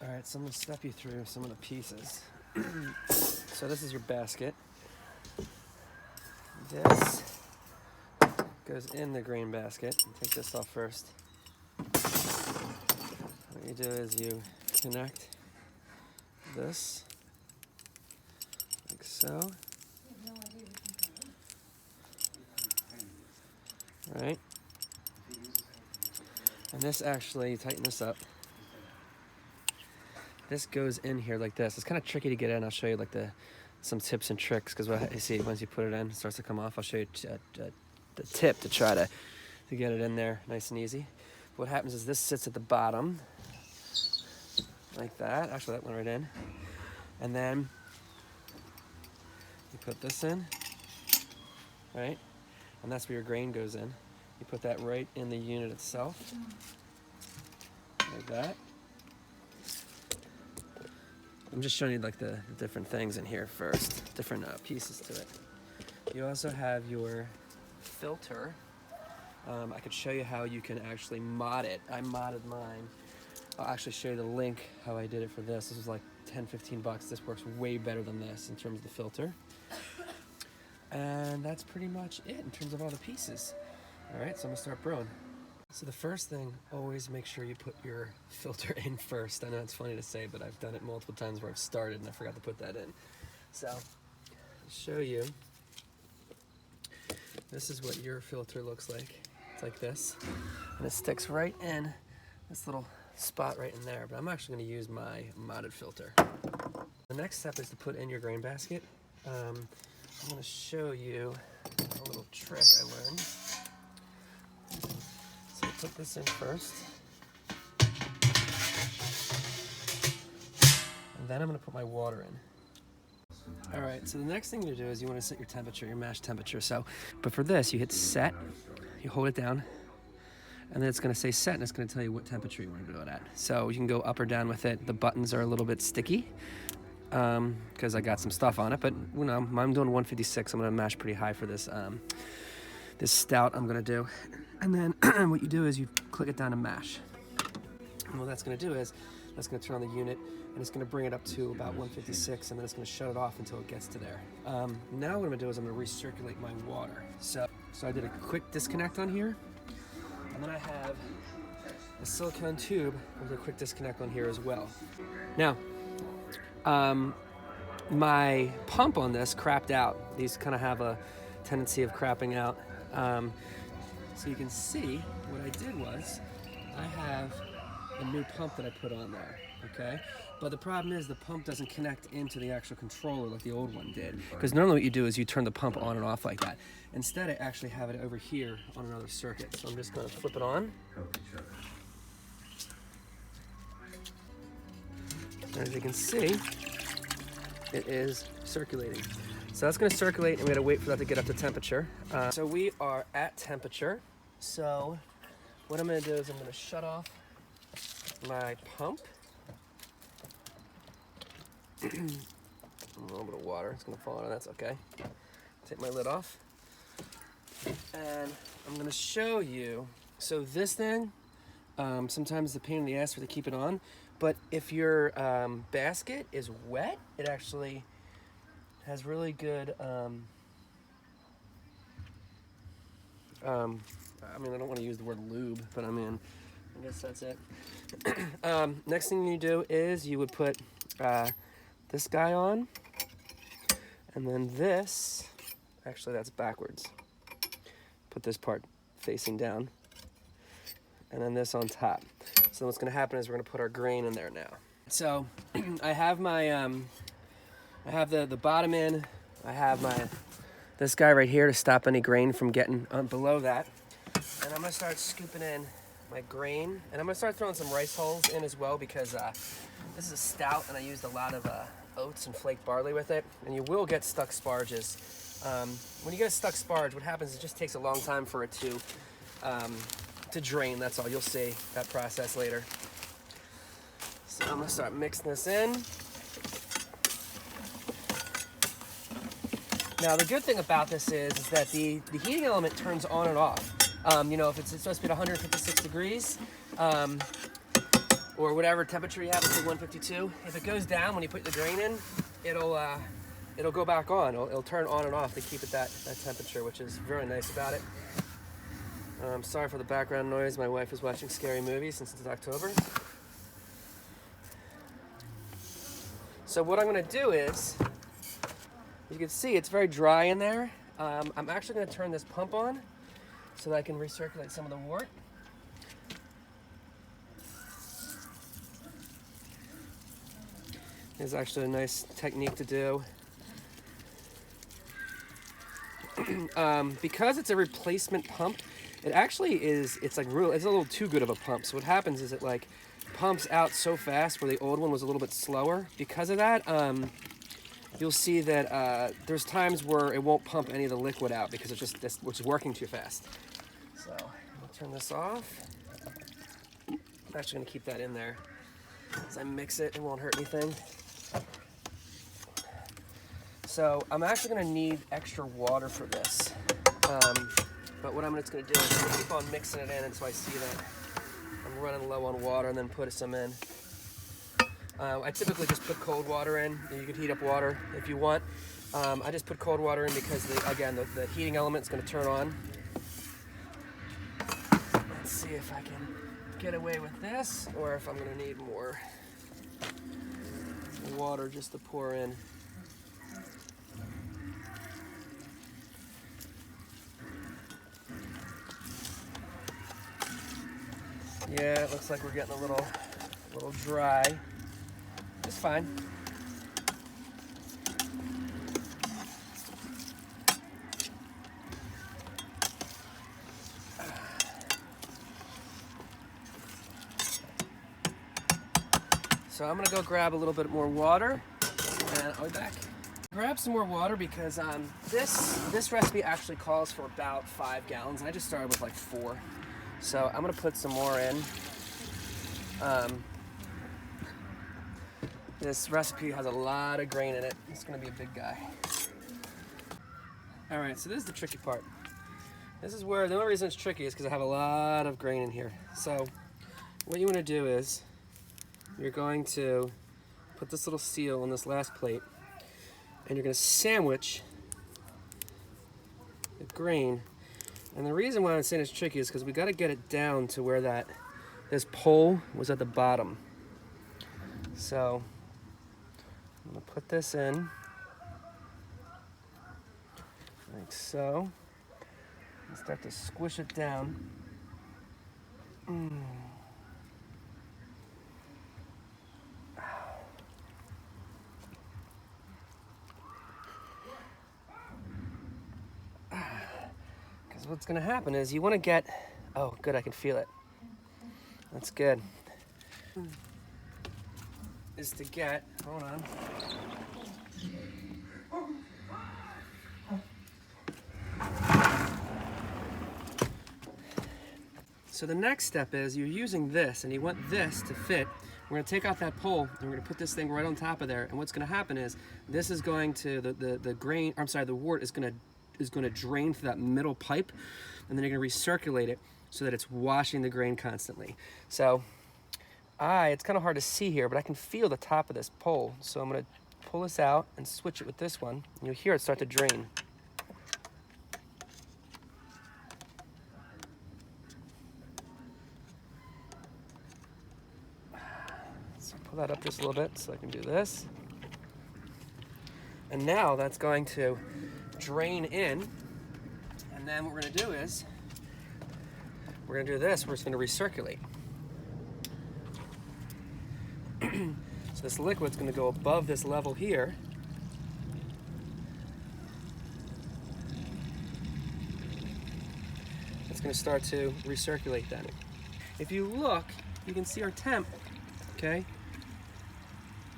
All right, so I'm gonna step you through some of the pieces. So this is your basket. This goes in the grain basket. Take this off first. What you do is you connect this like so. All right. And this actually, you tighten this up. This goes in here like this. It's kind of tricky to get in. I'll show you like some tips and tricks, because what you see once you put it in, it starts to come off. I'll show you the tip to try to get it in there nice and easy. What happens is this sits at the bottom like that. Actually, that went right in. And then you put this in, right? And that's where your grain goes in. You put that right in the unit itself, like that. I'm just showing you like the different things in here first, different pieces to it. You also have your filter. I could show you how you can actually mod it. I modded mine. I'll actually show you the link how I did it for this. This was like 10-15 bucks. This works way better than this in terms of the filter. And that's pretty much it in terms of all the pieces. All right, so I'm gonna start brewing. So the first thing, always make sure you put your filter in first. I know it's funny to say, but I've done it multiple times where I've started and I forgot to put that in. So I'll show you. This is what your filter looks like. It's like this, and it sticks right in this little spot right in there, but I'm actually gonna use my modded filter. The next step is to put in your grain basket. I'm gonna show you a little trick I learned. So put this in first. And then I'm gonna put my water in. All right, so the next thing you do is you wanna set your temperature, your mash temperature. But for this, you hit set, you hold it down, and then it's gonna say set, and it's gonna tell you what temperature you wanna do it at. So you can go up or down with it. The buttons are a little bit sticky, because I got some stuff on it, but you know, I'm doing 156. I'm gonna mash pretty high for this this stout I'm gonna do. And then what you do is you click it down to mash. And what that's gonna do is, that's gonna turn on the unit, and it's gonna bring it up to about 156, and then it's gonna shut it off until it gets to there. Now what I'm gonna do is I'm gonna recirculate my water. So I did a quick disconnect on here, and then I have a silicone tube with a quick disconnect on here as well. Now, my pump on this crapped out. These kind of have a tendency of crapping out. So you can see what I did was I have a new pump that I put on there, okay? But the problem is the pump doesn't connect into the actual controller like the old one did. Because normally what you do is you turn the pump on and off like that. Instead, I actually have it over here on another circuit. So I'm just gonna flip it on. And as you can see, it is circulating. So that's gonna circulate, and we gotta wait for that to get up to temperature. So we are at temperature. So what I'm gonna do is I'm gonna shut off my pump. A little bit of water, it's gonna fall out, that's okay. Take my lid off. And I'm gonna show you, so this thing, sometimes the pain in the ass for to keep it on, but if your basket is wet, it actually has really good, I mean, I don't want to use the word lube, but I mean, I guess that's it. Next thing you do is you would put this guy on, and then this, actually that's backwards. Put this part facing down, and then this on top. So what's gonna happen is we're gonna put our grain in there now. So I have my, I have the bottom in, I have this guy right here to stop any grain from getting below that. And I'm gonna start scooping in my grain, and I'm gonna start throwing some rice hulls in as well, because this is a stout and I used a lot of oats and flake barley with it, and you will get stuck sparges. When you get a stuck sparge, what happens is it just takes a long time for it to drain, that's all. You'll see that process later. So I'm gonna start mixing this in. Now the good thing about this is that the heating element turns on and off. You know, if it's supposed to be at 156 degrees, or whatever temperature you have, it's 152. If it goes down when you put the grain in, it'll go back on. It'll turn on and off to keep it that temperature, which is very nice about it. Sorry for the background noise. My wife is watching scary movies since it's October. So what I'm going to do is, you can see it's very dry in there. I'm actually going to turn this pump on so that I can recirculate some of the wort. It's actually a nice technique to do. Because it's a replacement pump, it actually is, it's a little too good of a pump. So what happens is it like pumps out so fast where the old one was a little bit slower. Because of that, you'll see that there's times where it won't pump any of the liquid out because it's working too fast. So I'll turn this off. I'm actually going to keep that in there. As I mix it, it won't hurt anything. So I'm actually going to need extra water for this. But what I'm just going to do is I'm going to keep on mixing it in until I see that I'm running low on water, and then put some in. I typically just put cold water in. You can heat up water if you want. I just put cold water in because, the heating element is going to turn on. Let's see if I can get away with this, or if I'm going to need more water just to pour in. Yeah, it looks like we're getting a little dry. It's fine. So I'm gonna go grab a little bit more water, and I'll be back. Grab some more water because this recipe actually calls for about 5 gallons, and I just started with like 4. So I'm gonna put some more in. This recipe has a lot of grain in it. It's gonna be a big guy. All right, so this is the tricky part. This is where, the only reason it's tricky is because I have a lot of grain in here. So what you wanna do is, you're going to put this little seal on this last plate, and you're gonna sandwich the grain. And the reason why I'm saying it's tricky is because we got to get it down to where this pole was at the bottom. So I'm going to put this in like so, and start to squish it down. What's going to happen is you want to get, oh good, I can feel it. That's good. Is to get, hold on. So the next step is you're using this, and you want this to fit. We're going to take out that pole, and we're going to put this thing right on top of there. And what's going to happen is this is going to, the wort is going to drain through that middle pipe, and then you're going to recirculate it so that it's washing the grain constantly. So it's kind of hard to see here, but I can feel the top of this pole. So I'm going to pull this out and switch it with this one, and you'll hear it start to drain. So pull that up just a little bit so I can do this. And now that's going to drain in, and then what we're going to do is we're going to do this. We're just going to recirculate. So this liquid's going to go above this level here, it's going to start to recirculate then. If you look, you can see our temp. Okay,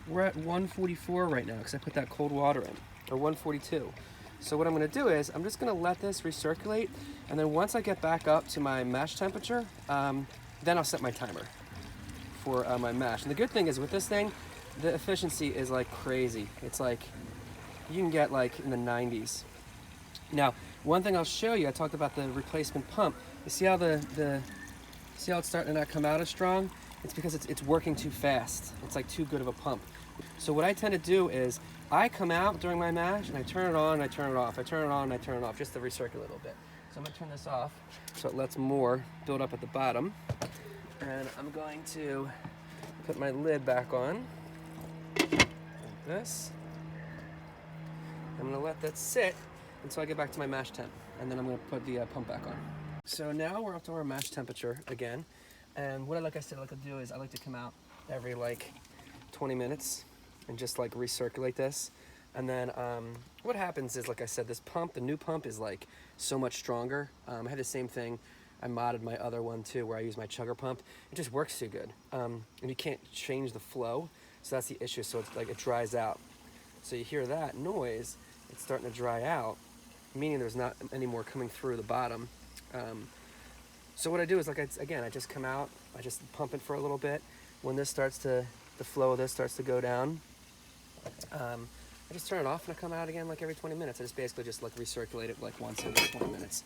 we're at 144 right now because I put that cold water in, or 142. So what I'm going to do is I'm just going to let this recirculate, and then once I get back up to my mash temperature, then I'll set my timer for my mash. And the good thing is with this thing, the efficiency is like crazy. It's like you can get like in the 90s. Now, one thing I'll show you, I talked about the replacement pump. You see how see how it's starting to not come out as strong? it's because it's working too fast. It's like too good of a pump. So what I tend to do is I come out during my mash and I turn it on and I turn it off. I turn it on and I turn it off just to recirculate a little bit. So I'm gonna turn this off so it lets more build up at the bottom. And I'm going to put my lid back on, like this. I'm gonna let that sit until I get back to my mash temp, and then I'm gonna put the pump back on. So now we're up to our mash temperature again, and what I like to do is I like to come out every like 20 minutes and just like recirculate this. And then what happens is, like I said, this pump, the new pump is like so much stronger. I had the same thing. I modded my other one too, where I use my chugger pump. It just works too good, and you can't change the flow, so that's the issue. So it's like it dries out. So you hear that noise, it's starting to dry out, meaning there's not any more coming through the bottom. So what I do is, like, I just come out, I just pump it for a little bit. When this starts to, the flow of this starts to go down, I just turn it off and I come out again like every 20 minutes. I just basically just like recirculate it like once every 20 minutes.